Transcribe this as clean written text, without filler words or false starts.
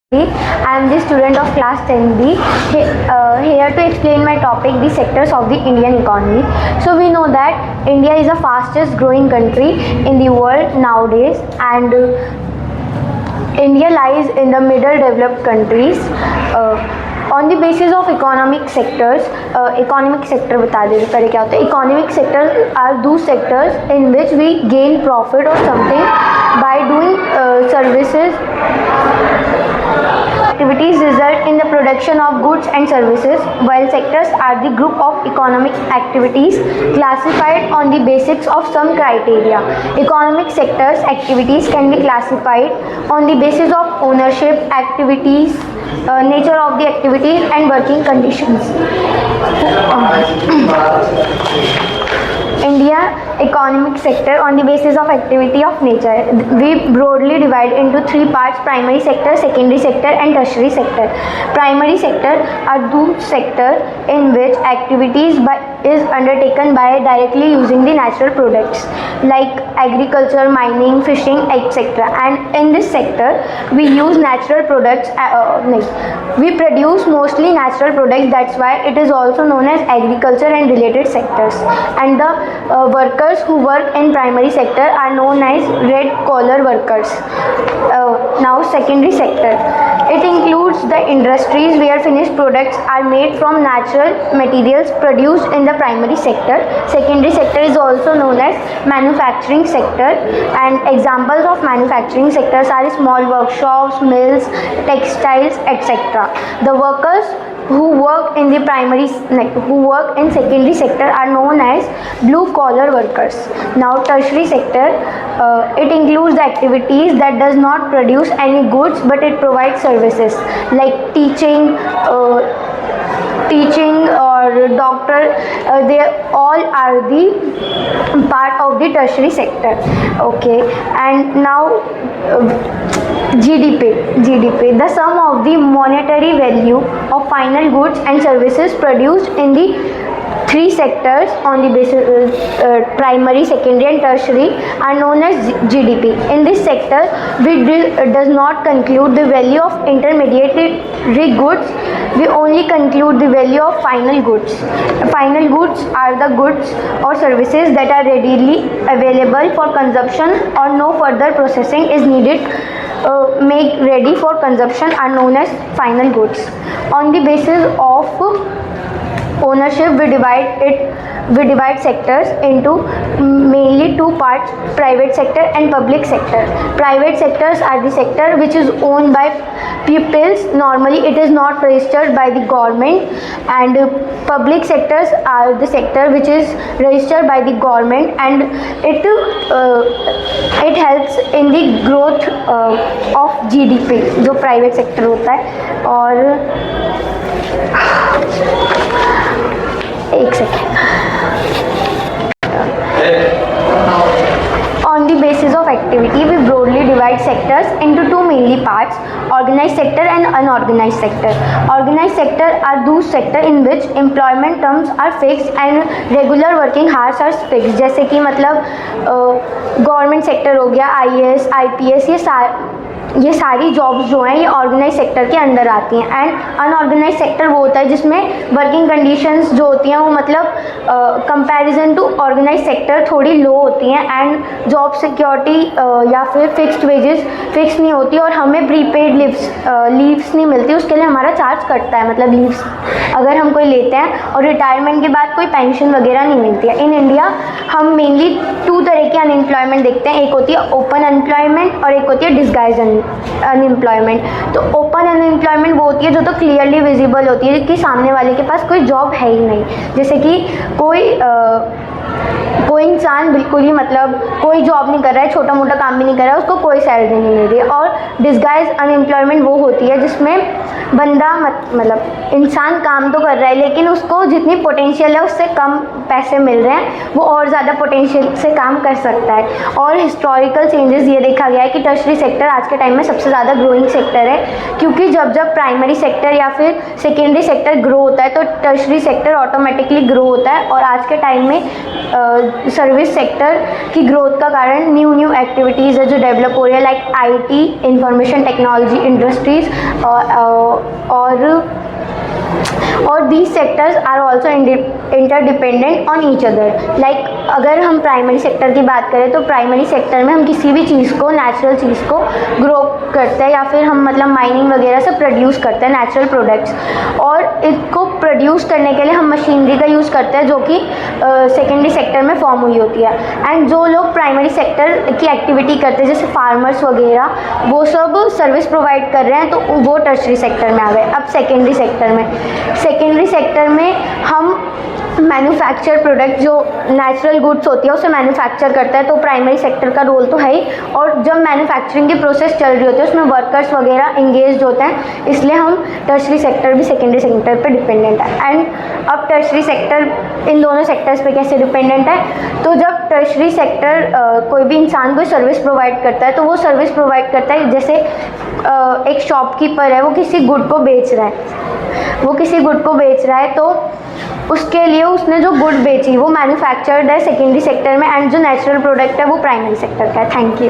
I am the student of class 10B, here to explain my topic, the sectors of the Indian economy. So we know that India is the fastest growing country in the world nowadays, and India lies in the middle developed countries. On the basis of economic sectors, economic sector बता देते पहले क्या होता है. Economic sectors are those sectors in which we gain profit or something by doing services. Activities result in the production of goods and services, while sectors are the group of economic activities classified on the basis of some criteria. Economic sectors activities can be classified on the basis of ownership, activities, nature of the activities and working conditions. India economic sector on the basis of activity of nature. We broadly divide into three parts: primary sector, secondary sector and tertiary sector. Primary sector are those sector in which activities is undertaken by directly using the natural products like agriculture, mining, fishing, etc. And in this sector we use natural products, we produce mostly natural products. That's why it is also known as agriculture and related sectors. And the workers who work in primary sector are known as red collar workers. Now secondary sector, it includes the industries where finished products are made from natural materials produced in the primary sector. Secondary sector is also known as manufacturing sector, and examples of manufacturing sectors are small workshops, mills, textiles, etc. The workers who work in the secondary sector are known as blue collar workers. Now tertiary sector, it includes the activities that does not produce any goods but it provides services like teaching or doctor. They all are the part of the tertiary sector. Okay, and now GDP, the sum of the monetary value of final goods and services produced in the three sectors on the basis primary, secondary and tertiary are known as GDP. In this sector we does not conclude the value of intermediary goods, we only conclude the value of final goods. Final goods are the goods or services that are readily available for consumption or no further processing is needed, make ready for consumption are known as final goods. On the basis of ownership we divide sectors into mainly two parts: private sector and public sector. Private sectors are the sector which is owned by peoples. Normally it is not registered by the government. And public sectors are the sector which is registered by the government, and it helps in the growth of GDP जो private sector होता है. और एक second. On the basis of activity, we broadly divide sectors into two mainly parts: organized sector and unorganized sector. Organized sector are those sector in which employment terms are fixed and regular working hours are fixed. जैसे कि मतलब government sector हो गया, IAS, IPS, ये सारी jobs जो हैं ये ऑर्गेनाइज सेक्टर के अंदर आती हैं. एंड अनऑर्गेनाइज सेक्टर वो होता है जिसमें वर्किंग कंडीशंस जो होती हैं वो मतलब कंपैरिजन टू ऑर्गेनाइज सेक्टर थोड़ी लो होती हैं, एंड जॉब सिक्योरिटी या फिर फिक्स्ड वेजेस फिक्स नहीं होती और हमें प्रीपेड लीव्स नहीं मिलती. उसके लिए हमारा चार्ज कटता है, मतलब लीव्स अगर हम कोई लेते हैं, और रिटायरमेंट के बाद कोई पेंशन वगैरह नहीं मिलती है. इन इंडिया हम मेनली टू तरह की अनएम्प्लॉयमेंट देखते हैं. एक होती है ओपन अनएम्प्लॉयमेंट और एक होती है डिस्गाइज अनएम्प्लॉयमेंट. तो ओपन अनएम्प्लॉयमेंट वो होती है जो तो क्लियरली विजिबल होती है कि सामने वाले के पास कोई जॉब है ही नहीं. जैसे कि कोई इंसान बिल्कुल ही मतलब कोई जॉब नहीं कर रहा है, छोटा मोटा काम भी नहीं कर रहा है, उसको कोई सैलरी नहीं मिल रही है. और डिस्गाइज अनएम्प्लॉयमेंट वो होती है जिसमें बंदा मतलब इंसान काम तो कर रहा है लेकिन उसको जितनी पोटेंशियल है उससे कम पैसे मिल रहे हैं, वो और ज़्यादा पोटेंशियल से काम कर सकता है. और हिस्टोरिकल चेंजेस ये देखा गया है कि टर्शरी सेक्टर आज के टाइम में सबसे ज़्यादा ग्रोइंग सेक्टर है, क्योंकि जब प्राइमरी सेक्टर या फिर सेकेंडरी सेक्टर ग्रो होता है तो टर्शरी सेक्टर ऑटोमेटिकली ग्रो होता है. और आज के टाइम में सर्विस सेक्टर की ग्रोथ का कारण न्यू एक्टिविटीज़ है जो डेवलप हो रही है, like IT, information technology industries, और these sectors are also interdependent on each other. Like अगर हम प्राइमरी सेक्टर की बात करें तो प्राइमरी सेक्टर में हम किसी भी चीज़ को, नेचुरल चीज़ को ग्रो करते हैं या फिर हम मतलब माइनिंग वगैरह से प्रोड्यूस करते हैं नेचुरल प्रोडक्ट्स, और इसको प्रोड्यूस करने के लिए हम मशीनरी का यूज़ करते हैं जो कि सेकेंडरी सेक्टर में फॉर्म हुई होती है। एंड जो लोग प्राइमरी सेक्टर की एक्टिविटी करते हैं जैसे फार्मर्स वगैरह, वो सब सर्विस प्रोवाइड कर रहे हैं तो वो टर्शरी सेक्टर में आ गए। अब सेकेंडरी सेक्टर में हम मैन्युफैक्चर प्रोडक्ट जो नेचुरल गुड्स होती है उसे मैन्युफैक्चर करता है, तो प्राइमरी सेक्टर का रोल तो है ही। और जब मैन्युफैक्चरिंग की प्रोसेस चल रही होती है उसमें वर्कर्स वगैरह इंगेज होते हैं, इसलिए हम टर्शरी सेक्टर भी सेकेंडरी सेक्टर पे डिपेंडेंट है। एंड अब टर्शरी सेक्टर इन दोनों सेक्टर्स पे कैसे डिपेंडेंट है, तो जब टर्शरी सेक्टर कोई भी इंसान कोई सर्विस प्रोवाइड करता है तो वो सर्विस प्रोवाइड करता है, जैसे एक शॉपकीपर है, वो किसी गुड को बेच रहा है, तो उसके लिए उसने जो गुड बेची वो मैन्युफैक्चर्ड है सेकेंडरी सेक्टर में, एंड जो नेचुरल प्रोडक्ट है वो प्राइमरी सेक्टर का है। Thank you.